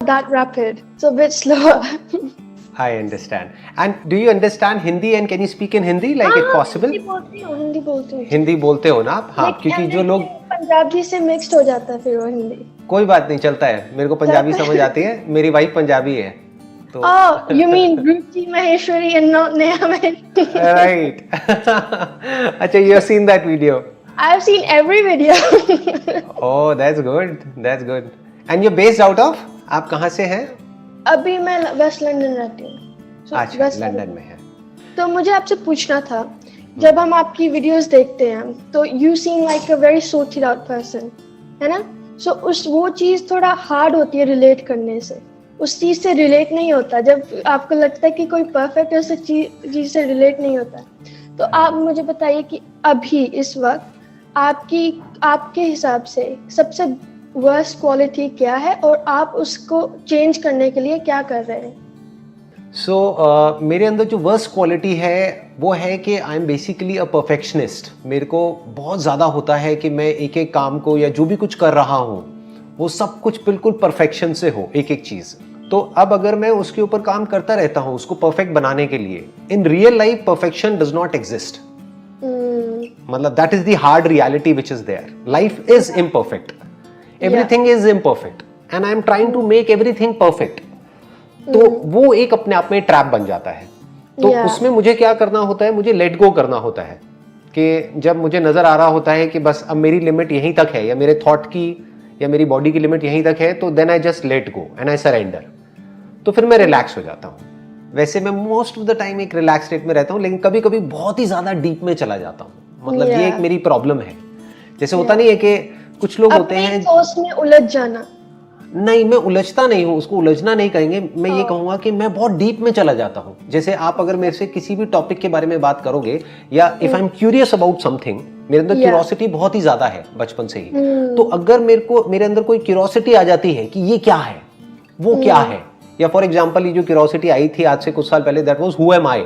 that rapid, so a bit slower. I understand. And do you understand Hindi and can you speak in Hindi? Like it possible? Hindi बोलती हूँ. हिंदी बोलते हो ना आप? हाँ, क्योंकि जो लोग पंजाबी से मिक्स्ड हो जाता है फिर वो हिंदी. कोई बात नहीं, चलता है. मेरे को पंजाबी समझ आती है. मेरी वाइफ पंजाबी है. तो Oh, you mean Ruchi Maheshwari and not Neha Maheshwari? Right. अच्छा, you have seen that video? I've seen every video. Oh, that's good. That's good. And you're based out of? आप कहाँ से हैं? अभी मैं वेस्ट लंदन रहती हूँ. अच्छा, लंदन में है. तो मुझे आपसे पूछना था, जब हम आपकी वीडियोस देखते हैं तो you seem like a very सोचड आउट पर्सन, है ना? सो वो चीज थोड़ा हार्ड होती है रिलेट करने से. उस चीज से रिलेट नहीं होता. जब आपको लगता है कि कोई परफेक्ट है, उस चीज से रिलेट नहीं होता. तो आप मुझे बताइए कि अभी इस वक्त आपके हिसाब से सबसे वर्स्ट क्वालिटी क्या है और आप उसको चेंज करने के लिए क्या कर रहे हैं? मेरे अंदर जो वर्स्ट क्वालिटी है वो है कि I am basically a perfectionist. मेरे को बहुत ज़्यादा होता है कि मैं एक एक काम को या जो भी कुछ कर रहा हूँ वो सब कुछ बिल्कुल परफेक्शन से हो, एक एक चीज़. तो अब अगर मैं उसके ऊपर काम करता रहता हूँ उसको परफेक्ट बनाने के लिए, in real life perfection does not exist. मतलब that is the hard reality which is there. Life is imperfect, everything is imperfect and I am trying to make everything perfect. तो वो एक अपने आप में ट्रैप बन जाता है. तो उसमें मुझे क्या करना होता है, मुझे लेट गो करना होता है. कि जब मुझे नजर आ रहा होता है कि बस अब मेरी लिमिट यहीं तक है या मेरे थॉट की या मेरी बॉडी की लिमिट यहीं तक है, तो then I just let go and I surrender. तो फिर मैं रिलैक्स हो जाता हूँ. वैसे मैं मोस्ट ऑफ द टाइम एक रिलैक्स स्टेट में रहता हूँ, लेकिन कभी कभी बहुत ही ज्यादा डीप में चला जाता हूँ. मतलब ये एक मेरी प्रॉब्लम है. जैसे होता नहीं है कि कुछ लोग होते हैं सोच में उलझ जाना. नहीं, मैं उलझता नहीं हूँ, उसको उलझना नहीं कहेंगे. मैं ये कहूंगा कि मैं बहुत डीप में चला जाता हूँ. जैसे आप अगर मेरे से किसी भी टॉपिक के बारे में बात करोगे या if I am curious about something, मेरे अंदर क्यूरियोसिटी बहुत ही ज्यादा है बचपन से ही. तो अगर मेरे अंदर कोई क्यूरियोसिटी आ जाती है कि ये क्या है, वो क्या है, या फॉर एग्जाम्पल ये जो क्यूरियोसिटी आई थी आज से कुछ साल पहले, दैट वाज हु एम आई.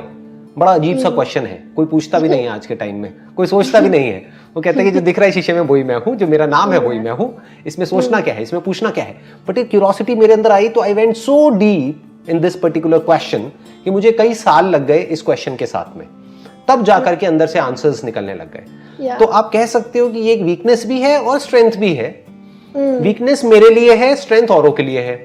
बड़ा अजीब सा क्वेश्चन है, कोई पूछता भी नहीं है आज के टाइम में, कोई सोचता भी नहीं है. वो कहते हैं कि जो दिख रहा है शीशे में वही मैं हूँ, जो मेरा नाम है वही मैं हूँ, इसमें सोचना क्या है, इसमें पूछना क्या है. बट एक क्यूरियोसिटी मेरे अंदर आई तो I went so deep in this particular question कि मुझे कई साल लग गए इस क्वेश्चन के साथ में, तब जाकर के अंदर से आंसर्स निकलने लग गए. तो आप कह सकते हो कि ये एक वीकनेस भी है और स्ट्रेंथ भी है. वीकनेस मेरे लिए है, स्ट्रेंथ औरों के लिए है.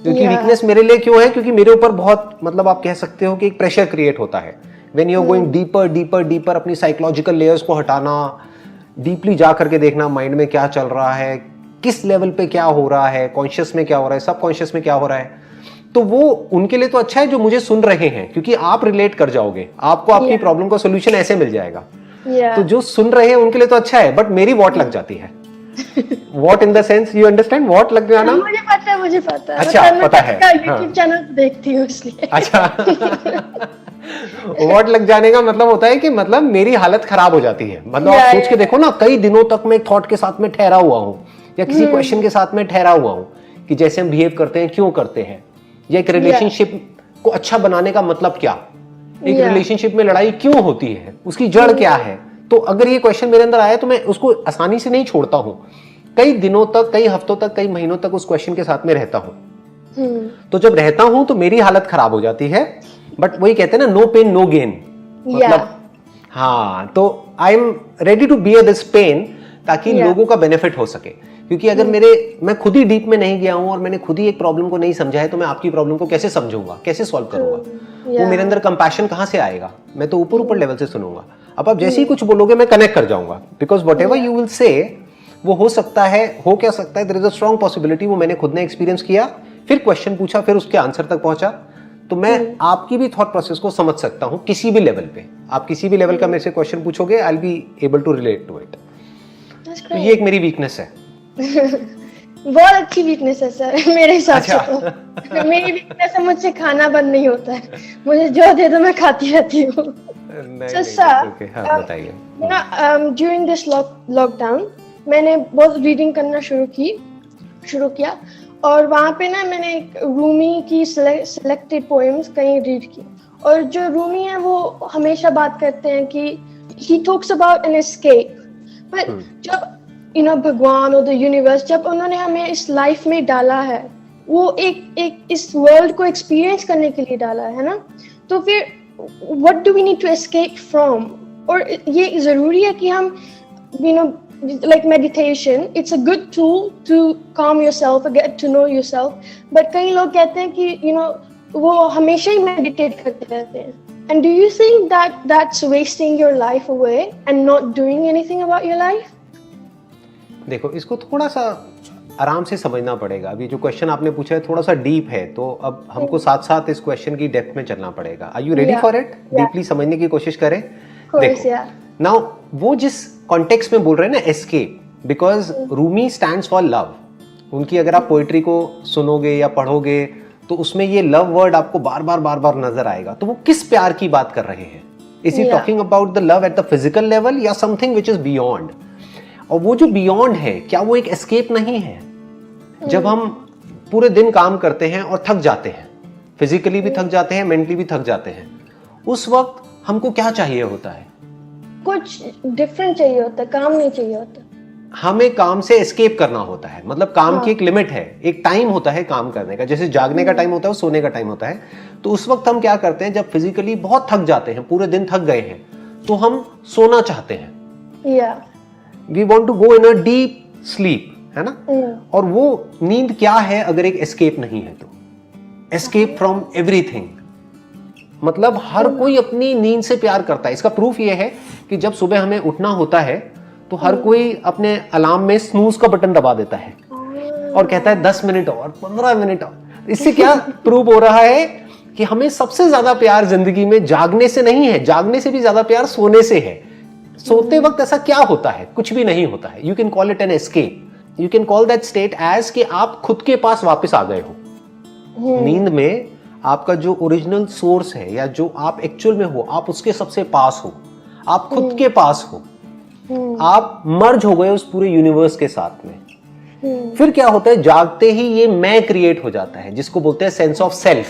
क्योंकि वीकनेस मेरे लिए क्यों है, क्योंकि मेरे ऊपर बहुत, मतलब आप कह सकते हो कि एक प्रेशर क्रिएट होता है. When you are going deeper deeper deeper, अपनी साइकोलॉजिकल लेयर्स को हटाना, डीपली जा करके देखना माइंड में क्या चल रहा है, किस लेवल पे क्या हो रहा है, कॉन्शियस में क्या हो रहा है, सब कॉन्शियस में क्या हो रहा है. तो वो उनके लिए तो अच्छा है जो मुझे सुन रहे हैं, क्योंकि आप रिलेट कर जाओगे, आपको आपकी प्रॉब्लम का सोल्यूशन ऐसे मिल जाएगा. तो जो सुन रहे हैं उनके लिए तो अच्छा है. बट मेरी वॉट लग जाती है. What in the sense, you understand what लग जाना? मुझे पता है. अच्छा, पता है. यूट्यूब चैनल देखती हूँ इसलिए. अच्छा. वॉट लग जाने का मतलब होता है कि मतलब मेरी हालत खराब हो जाती है. मतलब आप सोच के देखो ना, कई दिनों तक मैं एक थॉट के साथ में ठहरा हुआ हूँ या किसी क्वेश्चन के साथ में ठहरा हुआ हूँ कि जैसे हम बिहेव करते हैं क्यों करते हैं, या एक रिलेशनशिप को अच्छा बनाने का मतलब क्या, एक रिलेशनशिप में लड़ाई क्यों होती है, उसकी जड़ क्या है. तो अगर ये क्वेश्चन मेरे अंदर आया तो मैं उसको आसानी से नहीं छोड़ता हूँ. कई दिनों तक, कई हफ्तों तक, कई महीनों तक उस क्वेश्चन के साथ में रहता हूँ. तो जब रहता हूं तो मेरी हालत खराब हो जाती है. बट वही कहते हैं ना, नो पेन नो गेन. मतलब हाँ, तो I am ready to bear this pain ताकि लोगों का बेनिफिट हो सके. क्योंकि अगर मैं खुद ही डीप में नहीं गया हूं और मैंने खुद ही एक प्रॉब्लम को नहीं समझा है, तो मैं आपकी प्रॉब्लम को कैसे समझूंगा, कैसे सॉल्व करूंगा? वो मेरे अंदर कंपैशन कहां से आएगा? मैं तो ऊपर लेवल से सुनूंगा. अब आप जैसे ही कुछ बोलोगे मैं कनेक्ट कर जाऊंगा. Because whatever you will say, वो हो सकता है, हो क्या सकता है, there is a strong possibility वो मैंने खुद ने एक्सपीरियंस किया, फिर क्वेश्चन पूछा, फिर उसके आंसर तक पहुंचा. तो मैं आपकी भी थॉट प्रोसेस को समझ सकता हूं किसी भी लेवल पे. आप किसी भी लेवल का मेरे से क्वेश्चन पूछोगे, I will be able to relate to it. तो ये एक मेरी वीकनेस है. बहुत अच्छी वीकनेस है सर, मेरे हिसाब से. तो मेरी वीकनेस है, मुझसे खाना बंद नहीं होता है. मुझे जो दे दो मैं खाती रहती हूँ. So sir, बताइए. During this lockdown मैंने बहुत रीडिंग करना शुरू किया. और वहाँ पे ना मैंने एक रूमी की सिलेक्टेड पोएम्स कहीं रीड की. और जो रूमी है वो हमेशा बात करते हैं कि he talks about an escape. But जब भगवान और द यूनिवर्स, जब उन्होंने हमें इस लाइफ में डाला है वो एक इस वर्ल्ड को एक्सपीरियंस करने के लिए डाला है ना, तो फिर what do we need to escape from? और ये जरूरी है कि हम like meditation, it's a good tool to calm yourself, get to know yourself, but कई लोग कहते हैं कि वो हमेशा ही meditate करते रहते हैं. And do you think that that's wasting your life away and not doing anything about your life? देखो, इसको थोड़ा सा आराम से समझना पड़ेगा. अभी जो क्वेश्चन आपने पूछा है थोड़ा सा डीप है, तो अब हमको साथ साथ इस क्वेश्चन की डेप्थ में चलना पड़ेगा. Are you ready for it? Deeply समझने की कोशिश करें. देखो, नाउ वो जिस कॉन्टेक्स्ट में बोल रहे हैं ना, escape, because Rumi stands for love. उनकी अगर आप पोएट्री को सुनोगे या पढ़ोगे तो उसमें ये लव वर्ड आपको बार बार नजर आएगा. तो वो किस प्यार की बात कर रहे हैं? Is he talking about the love at the physical level या समथिंग विच इज बियॉन्ड? और वो जो बियॉन्ड है, क्या वो एक एस्केप नहीं है? जब हम पूरे दिन काम करते हैं और थक जाते हैं, फिजिकली भी थक जाते हैं, मेंटली भी थक जाते हैं, उस वक्त हमको क्या चाहिए होता है? कुछ डिफरेंट चाहिए होता है, काम नहीं चाहिए होता. हमें काम से एस्केप करना होता है. मतलब काम की एक लिमिट है, एक टाइम होता है काम करने का. जैसे जागने का टाइम होता है, सोने का टाइम होता है. तो उस वक्त हम क्या करते हैं, जब फिजिकली बहुत थक जाते हैं, पूरे दिन थक गए हैं, तो हम सोना चाहते हैं. We want to go in a deep sleep, है ना? और वो नींद क्या है अगर एक एस्केप नहीं है तो? Escape from everything. मतलब हर कोई अपनी नींद से प्यार करता है. इसका प्रूफ ये है कि जब सुबह हमें उठना होता है तो हर कोई अपने अलार्म में स्नूज का बटन दबा देता है और कहता है 10 मिनट और, 15 मिनट और. इससे क्या प्रूव हो रहा है कि हमें सबसे ज्यादा प्यार जिंदगी में जागने से नहीं है. जागने से भी ज्यादा प्यार सोने से है. सोते वक्त ऐसा क्या होता है? कुछ भी नहीं होता है. You can call it an escape. You can call that state as कि आप खुद के पास वापस आ गए हो. नींद में आपका जो ओरिजिनल सोर्स है या जो आप एक्चुअल में हो, आप उसके सबसे पास हो. आप खुद के पास हो. आप मर्ज हो गए उस पूरे यूनिवर्स के साथ में. फिर क्या होता है, जागते ही ये मैं क्रिएट हो जाता है, जिसको बोलते हैं सेंस ऑफ सेल्फ.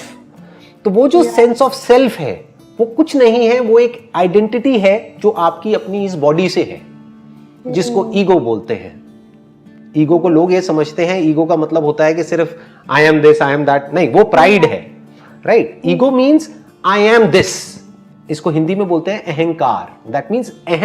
तो वो जो सेंस ऑफ सेल्फ है वो कुछ नहीं है, वो एक आइडेंटिटी है जो आपकी अपनी इस बॉडी से है, जिसको ईगो बोलते हैं. ईगो को लोग ये समझते हैं, ईगो का मतलब होता है कि सिर्फ I am this, I am that. नहीं, वो प्राइड है. Right? Ego means I am this. इसको हिंदी में बोलते हैं अहंकार. दैट मीन्स अहम